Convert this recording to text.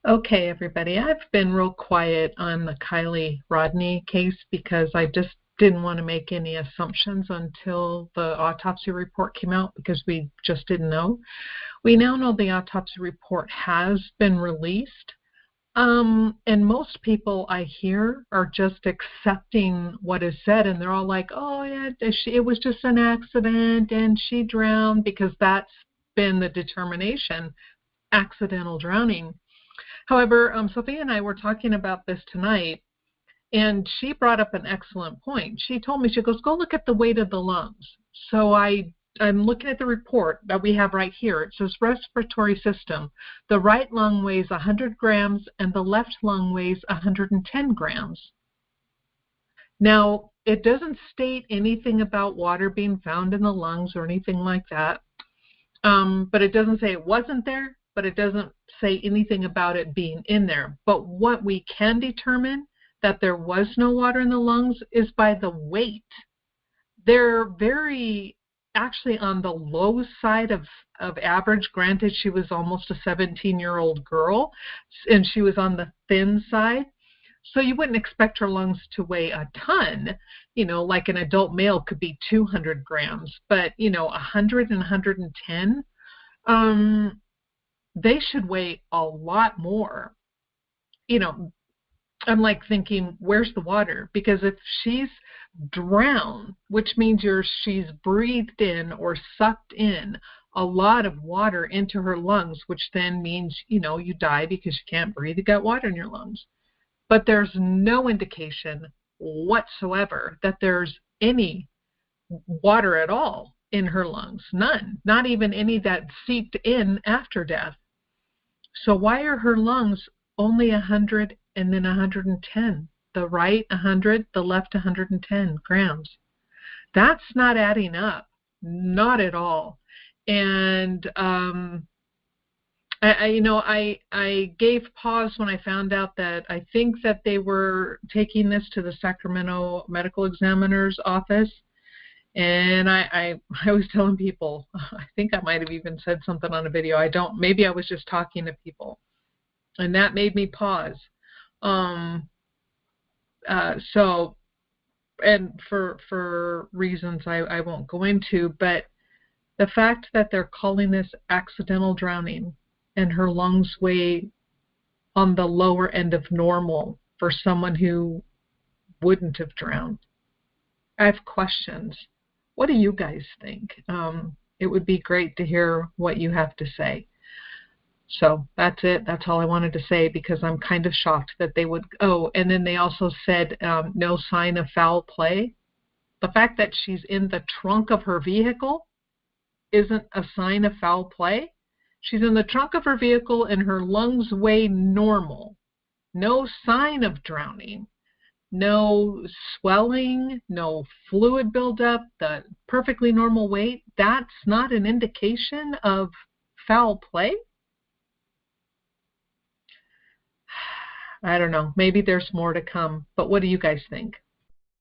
Okay, everybody. I've been real quiet on the Kiely Rodni case because I just didn't want to make any assumptions until the autopsy report came out because we just didn't know. We now know the autopsy report has been released. And most people I hear are just accepting what is said, and they're all like, oh, yeah, it was just an accident and she drowned because that's been the determination, accidental drowning. However, Sophia and I were talking about this tonight, and she brought up an excellent point. She told me, she goes, go look at the weight of the lungs. So I'm looking at the report that we have right here. It says respiratory system. The right lung weighs 100 grams and the left lung weighs 110 grams. Now, it doesn't state anything about water being found in the lungs or anything like that. But it doesn't say it wasn't there, but it doesn't say anything about it being in there. But what we can determine that there was no water in the lungs is by the weight. They're very actually on the low side of average. Granted, she was almost a 17-year-old girl, and she was on the thin side. So you wouldn't expect her lungs to weigh a ton, like an adult male could be 200 grams, but 100 and 110, they should weigh a lot more. You know, I'm like thinking, where's the water? Because if she's drowned, which means she's breathed in or sucked in a lot of water into her lungs, which then means, you die because you can't breathe, you got water in your lungs. But there's no indication whatsoever that there's any water at all in her lungs. None. Not even any that seeped in after death. So why are her lungs only 100 and then 110? The right 100, the left 110 grams. That's not adding up. Not at all. And I gave pause when I found out that I think that they were taking this to the Sacramento Medical Examiner's office. And I was telling people, I think I might have even said something on a video. Maybe I was just talking to people. And that made me pause. And for reasons I won't go into, but the fact that they're calling this accidental drowning and her lungs weigh on the lower end of normal for someone who wouldn't have drowned. I have questions. What do you guys think? It would be great to hear what you have to say. So that's it. That's all I wanted to say because I'm kind of shocked that they would. Oh, and then they also said no sign of foul play. The fact that she's in the trunk of her vehicle isn't a sign of foul play. She's in the trunk of her vehicle and her lungs weigh normal. No sign of drowning. No swelling, no fluid buildup, the perfectly normal weight. That's not an indication of foul play. I don't know. Maybe there's more to come. But what do you guys think?